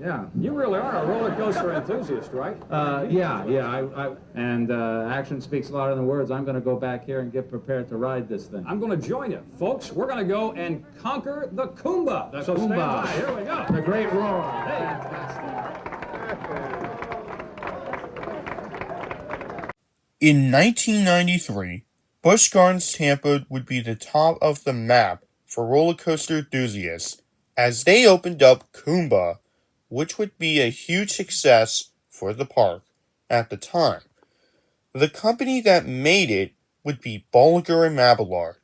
Yeah, you really are a roller coaster enthusiast, right? And action speaks louder than words. I'm going to go back here and get prepared to ride this thing. I'm going to join you. Folks, we're going to go and conquer the Kumba. The so Kumba. Stand by. Here we go. The Great Roar. Hey. In 1993, Busch Gardens Tampa would be the top of the map for roller coaster enthusiasts as they opened up Kumba, which would be a huge success for the park at the time. The company that made it would be Bollinger Mabillard,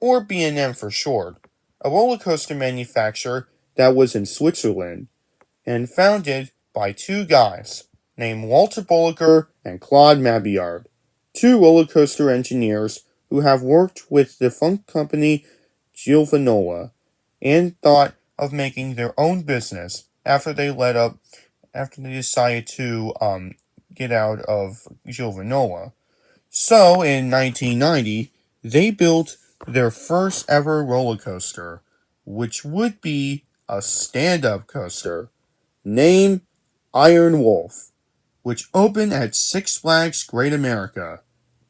or B&M for short, a roller coaster manufacturer that was in Switzerland, and founded by two guys named Walter Bollinger and Claude Mabillard, two roller coaster engineers who have worked with the funk company Giovanola and thought of making their own business after they decided to get out of Giovanola. So in 1990, they built their first ever roller coaster, which would be a stand-up coaster, named Iron Wolf, which opened at Six Flags Great America.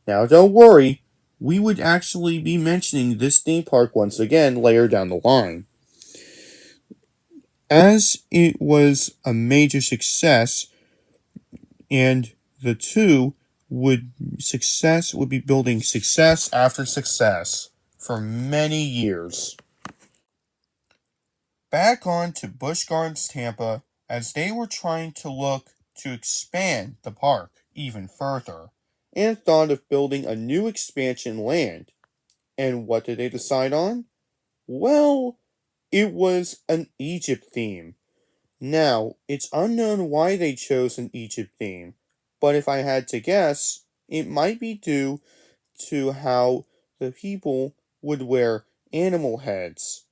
Now don't worry, we would actually be mentioning this theme park once again later down the line. As it was a major success, and the two would be building success after success for many years. Back on to Busch Gardens Tampa, as they were trying to look to expand the park even further, and thought of building a new expansion land. And what did they decide on? Well, it was an Egypt theme. Now, it's unknown why they chose an Egypt theme, but if I had to guess, it might be due to how the people would wear animal heads.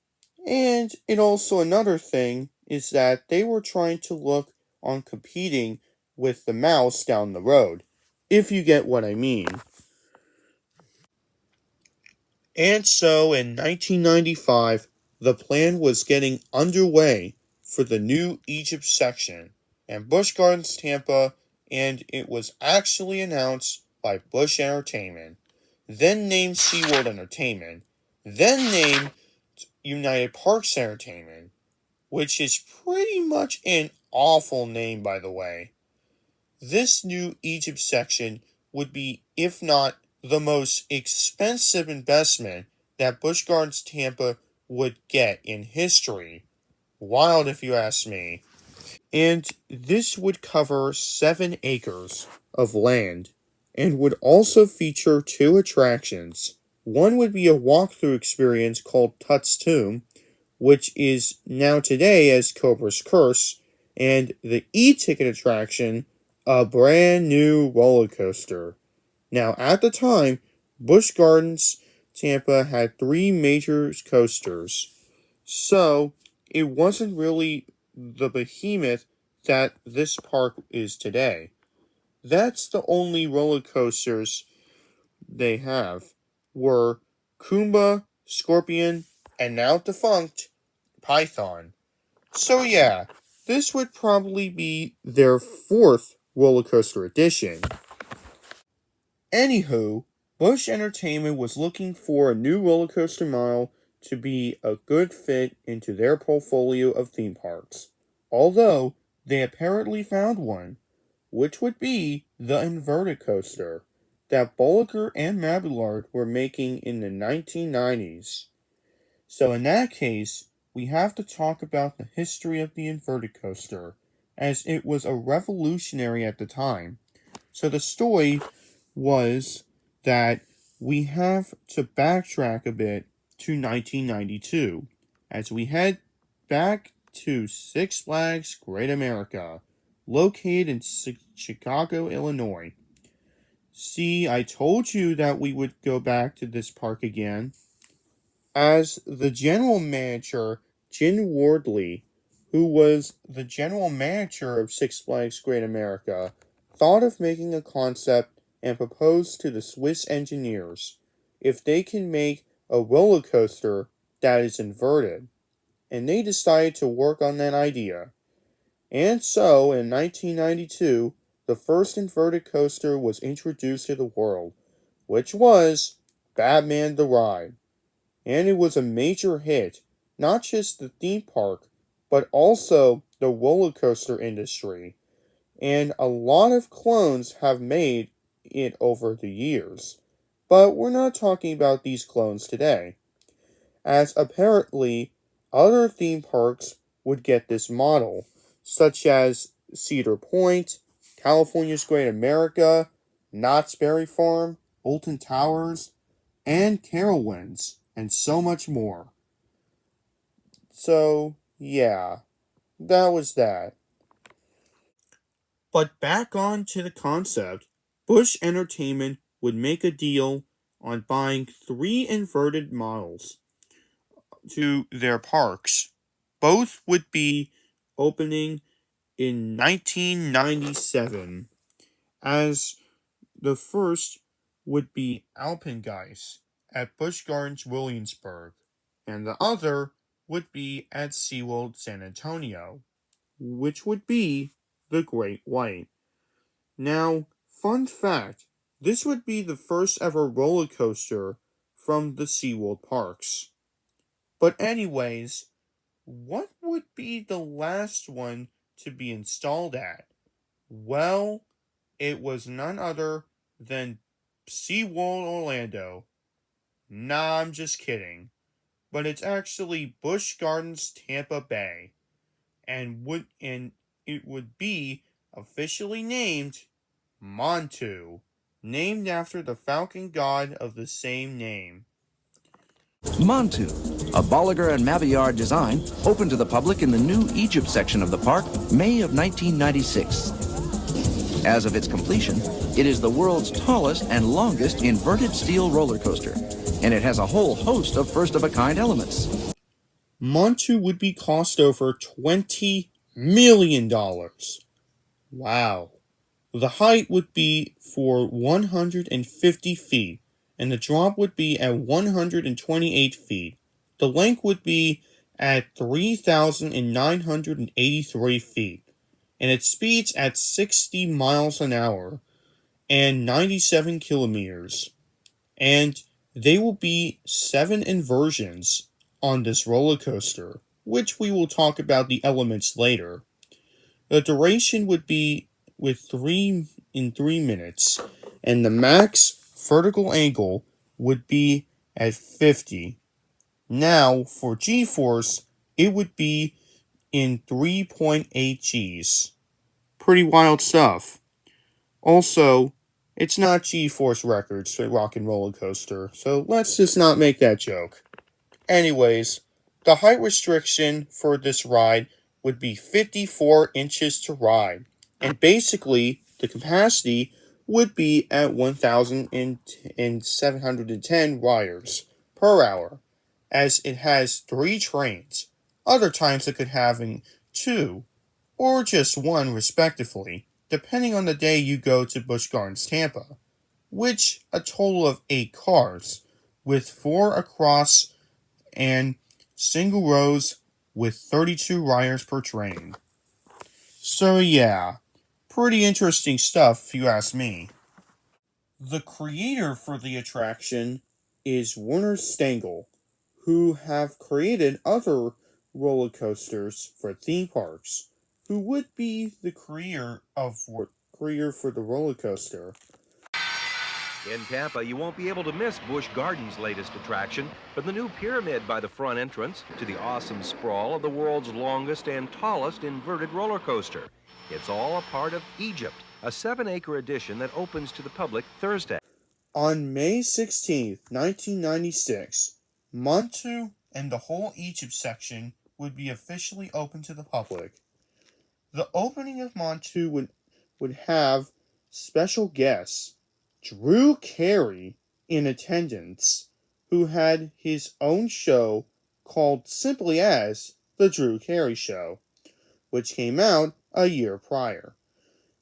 And also another thing is that they were trying to look on competing with the mouse down the road, if you get what I mean. And so in 1995, the plan was getting underway for the new Egypt section, and Busch Gardens Tampa, and it was actually announced by Busch Entertainment, then named SeaWorld Entertainment, then named United Parks Entertainment, which is pretty much an awful name, by the way. This new Egypt section would be, if not the most expensive investment that Busch Gardens Tampa would get in history. Wild, if you ask me. And this would cover 7 acres of land and would also feature 2 attractions. One would be a walkthrough experience called Tut's Tomb, which is now today as Cobra's Curse, and the e-ticket attraction, a brand new roller coaster. Now, at the time, Busch Gardens Tampa had 3 major coasters, so it wasn't really the behemoth that this park is today. That's the only roller coasters they have were Kumba, Scorpion, and now defunct Python. So yeah, this would probably be their 4th roller coaster edition. Anywho, Busch Entertainment was looking for a new roller coaster model to be a good fit into their portfolio of theme parks, although they apparently found one, which would be the inverted coaster that Bollinger and Mabillard were making in the 1990s. So in that case, we have to talk about the history of the inverted coaster, as it was a revolutionary at the time. So the story was that we have to backtrack a bit to 1992, as we head back to Six Flags Great America, located in Chicago, Illinois. See, I told you that we would go back to this park again. As the general manager, Jim Wardley, who was the general manager of Six Flags Great America, thought of making a concept and proposed to the Swiss engineers if they can make a roller coaster that is inverted, and they decided to work on that idea. And so, in 1992, the first inverted coaster was introduced to the world, which was Batman the Ride. And it was a major hit, not just the theme park, but also the roller coaster industry. And a lot of clones have made it over the years. But we're not talking about these clones today, as apparently other theme parks would get this model, such as Cedar Point, California's Great America, Knott's Berry Farm, Alton Towers, and Carowinds, and so much more. So, yeah, that was that. But back on to the concept, Busch Entertainment would make a deal on buying 3 inverted models to their parks. Both would be opening in 1997, as the first would be Alpengeist at Busch Gardens Williamsburg, and the other would be at SeaWorld San Antonio, which would be the Great White. Now, fun fact, this would be the first ever roller coaster from the SeaWorld parks. But anyways, what would be the last one to be installed at? Well, it was none other than SeaWorld Orlando. Nah, I'm just kidding. But it's actually Busch Gardens Tampa Bay, and it would be officially named Montu, named after the falcon god of the same name. Montu, a Bollinger and Mabillard design, opened to the public in the new Egypt section of the park, May of 1996. As of its completion, it is the world's tallest and longest inverted steel roller coaster, and it has a whole host of first-of-a-kind elements. Montu would be cost over $20 million. Wow. The height would be for 150 feet, and the drop would be at 128 feet. The length would be at 3,983 feet, and it speeds at 60 miles an hour and 97 kilometers. And there will be 7 inversions on this roller coaster, which we will talk about the elements later. The duration would be with 3 minutes, and the max vertical angle would be at 50. Now, for G-force, it would be in 3.8 Gs. Pretty wild stuff. Also, it's not G-force records for Rock and Roller Coaster, so let's just not make that joke. Anyways, the height restriction for this ride would be 54 inches to ride, and basically, the capacity would be at 1,710 riders per hour, as it has 3 trains. Other times it could have 2, or just 1 respectively, depending on the day you go to Busch Gardens Tampa, which a total of 8 cars, with 4 across and single rows with 32 riders per train. So yeah, pretty interesting stuff if you ask me. The creator for the attraction is Werner Stengel, who have created other roller coasters for theme parks, who would be the creator for the roller coaster. In Tampa, you won't be able to miss Busch Gardens' latest attraction, from the new pyramid by the front entrance to the awesome sprawl of the world's longest and tallest inverted roller coaster. It's all a part of Egypt, a 7-acre addition that opens to the public Thursday. On May 16, 1996, Montu and the whole Egypt section would be officially open to the public. The opening of Montu would have special guests, Drew Carey, in attendance, who had his own show called simply as The Drew Carey Show, which came out a year prior,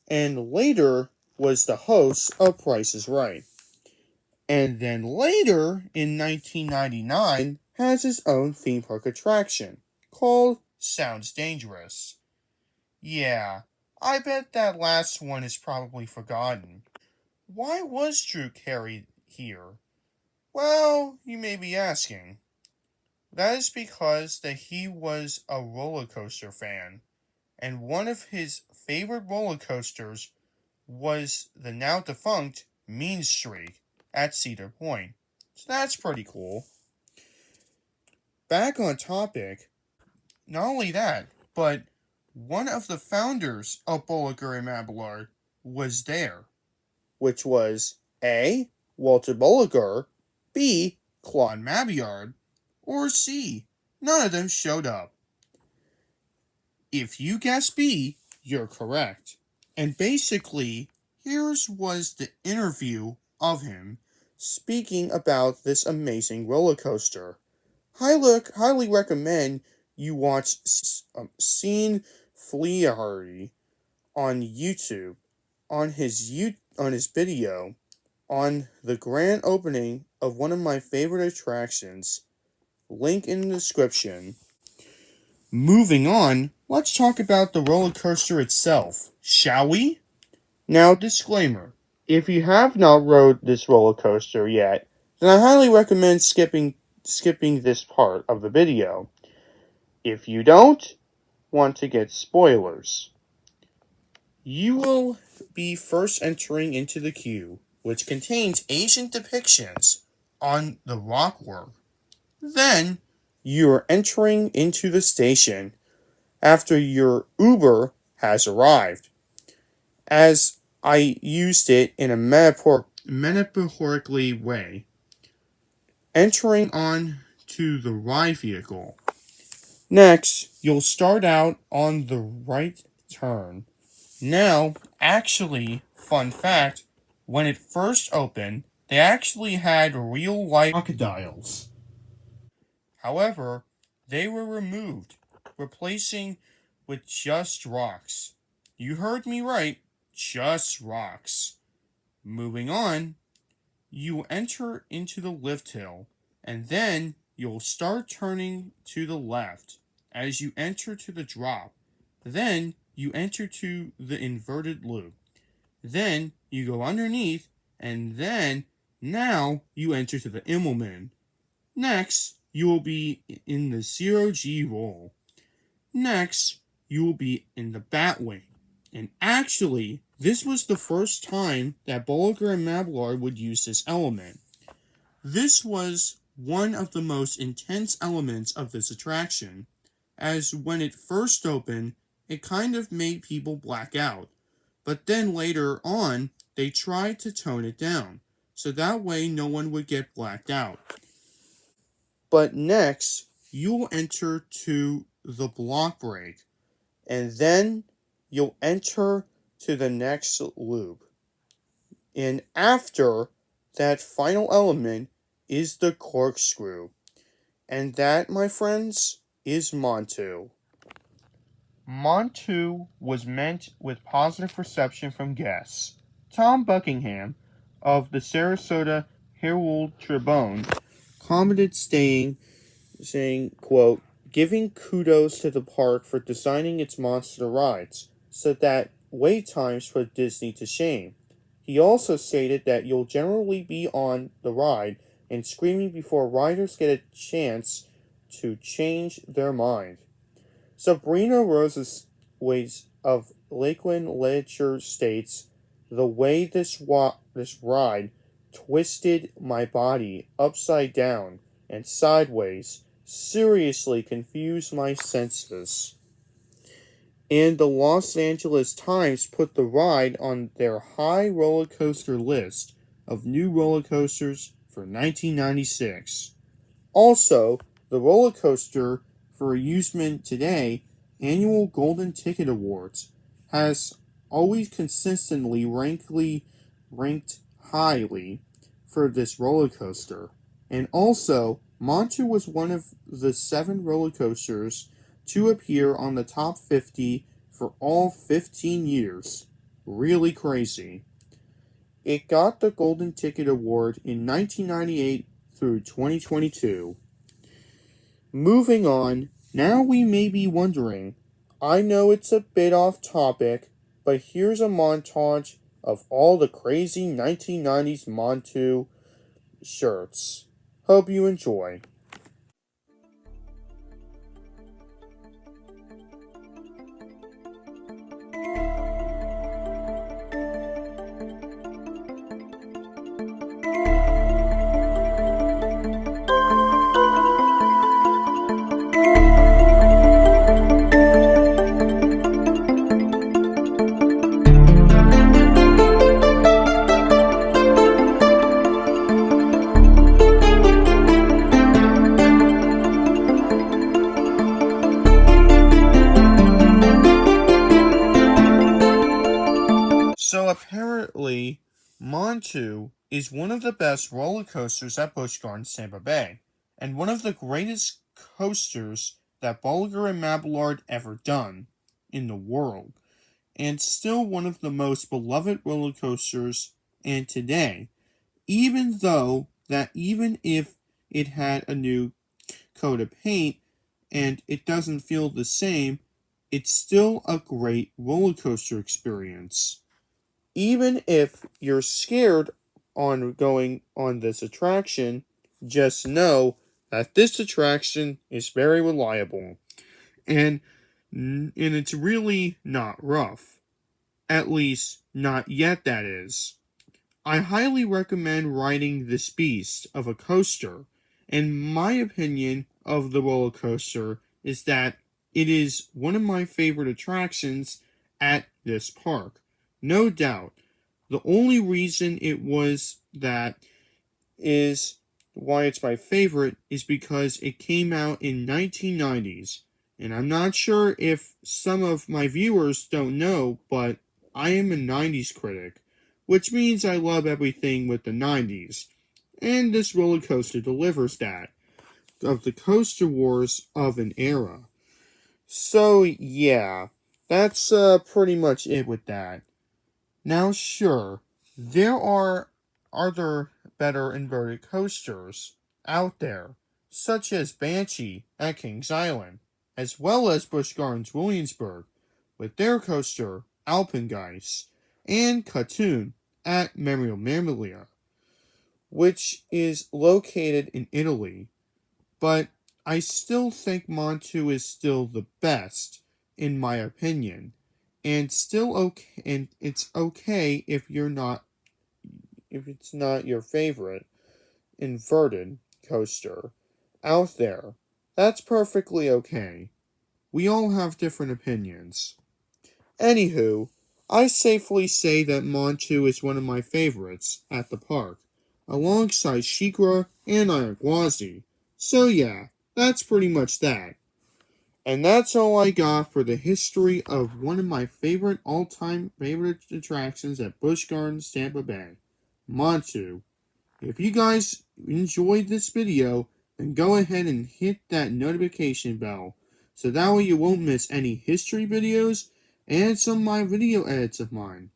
and later was the host of Price is Right. And then later, in 1999, has his own theme park attraction, called Sounds Dangerous. Yeah, I bet that last one is probably forgotten. Why was Drew Carey here? Well, you may be asking. That is because that he was a roller coaster fan, and one of his favorite roller coasters was the now defunct Mean Streak at Cedar Point. So that's pretty cool. Back on topic, not only that, but one of the founders of Bollinger Mabillard was there, which was A. Walter Bollinger, B. Claude Mabillard, or C. None of them showed up. If you guess B, you're correct. And basically, here's was the interview of him speaking about this amazing roller coaster. Highly recommend you watch Sean FIaharty on YouTube on his video on the grand opening of one of my favorite attractions. Link in the description. Moving on, let's talk about the roller coaster itself, shall we? Now, disclaimer. If you have not rode this roller coaster yet, then I highly recommend skipping this part of the video. If you don't want to get spoilers, you will be first entering into the queue, which contains ancient depictions on the rockwork. Then, you are entering into the station after your Uber has arrived, as I used it in a metaphorically way, entering on to the ride vehicle. Next, you'll start out on the right turn. Now, actually, fun fact, when it first opened, they actually had real-life crocodiles. However, they were removed, replacing with just rocks. You heard me right, just rocks. Moving on, you enter into the lift hill, and then you'll start turning to the left as you enter to the drop. Then you enter to the inverted loop. Then you go underneath, and then now you enter to the Immelman. Next, you will be in the 0G roll. Next, you will be in the Batwing. And actually, this was the first time that Bollinger and Mabillard would use this element. This was one of the most intense elements of this attraction, as when it first opened, it kind of made people black out. But then later on, they tried to tone it down, so that way no one would get blacked out. But next, you'll enter to the block break, and then you'll enter to the next loop. And after that final element is the corkscrew. And that, my friends, is Montu. Montu was met with positive reception from guests. Tom Buckingham of the Sarasota Herald Tribune commented saying, quote, giving kudos to the park for designing its monster rides, so that wait times put Disney to shame. He also stated that you'll generally be on the ride and screaming before riders get a chance to change their mind. Sabrina Roses of Lakeland Literature states, the way this ride twisted my body upside down and sideways seriously confused my senses. And the Los Angeles Times put the ride on their high roller coaster list of new roller coasters for 1996. Also, the roller coaster for amusement today, annual Golden Ticket Awards, has always consistently ranked highly for this roller coaster. And also, Montu was one of the 7 roller coasters to appear on the top 50 for all 15 years. Really crazy. It got the Golden Ticket Award in 1998 through 2022. Moving on, now we may be wondering, I know it's a bit off topic, but here's a montage of all the crazy 1990s Montu shirts. Hope you enjoy. So apparently, Montu is one of the best roller coasters at Busch Gardens Tampa Bay, and one of the greatest coasters that Bollinger and Mabillard ever done in the world, and still one of the most beloved roller coasters and today, even if it had a new coat of paint and it doesn't feel the same, it's still a great roller coaster experience. Even if you're scared on going on this attraction, just know that this attraction is very reliable. And it's really not rough. At least, not yet, that is. I highly recommend riding this beast of a coaster. And my opinion of the roller coaster is that it is one of my favorite attractions at this park. No doubt. The only reason it was that is why it's my favorite is because it came out in 1990s. And I'm not sure if some of my viewers don't know, but I am a 90s critic, which means I love everything with the 90s. And this roller coaster delivers that, of the coaster wars of an era. So yeah, that's pretty much it with that. Now sure, there are other better inverted coasters out there, such as Banshee at Kings Island, as well as Busch Gardens Williamsburg, with their coaster, Alpengeist, and Cartoon at Montu Mabillard, which is located in Italy, but I still think Montu is still the best, in my opinion, and still okay, and it's okay if it's not your favorite inverted coaster out there. That's perfectly okay. We all have different opinions. Anywho, I safely say that Montu is one of my favorites at the park, alongside Shikra and Ayahuasca. So yeah, that's pretty much that. And that's all I got for the history of one of my all-time favorite attractions at Busch Gardens Tampa Bay, Montu. If you guys enjoyed this video, then go ahead and hit that notification bell, so that way you won't miss any history videos and some of my video edits of mine.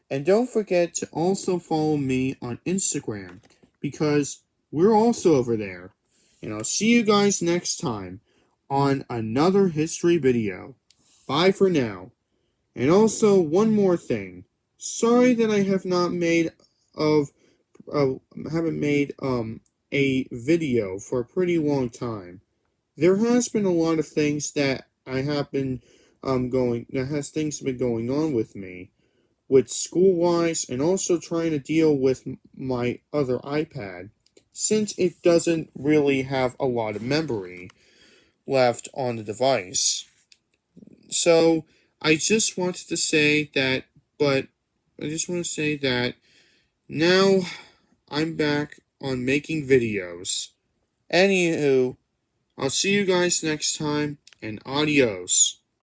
And don't forget to also follow me on Instagram, because we're also over there. And I'll see you guys next time on another history video. Bye for now. And also, one more thing. Sorry that I have not made a video for a pretty long time. There has been a lot of things that things been going on with me, with school-wise, and also trying to deal with my other iPad, since it doesn't really have a lot of memory left on the device. So, I just wanted to say that, now I'm back on making videos. Anywho, I'll see you guys next time, and adios.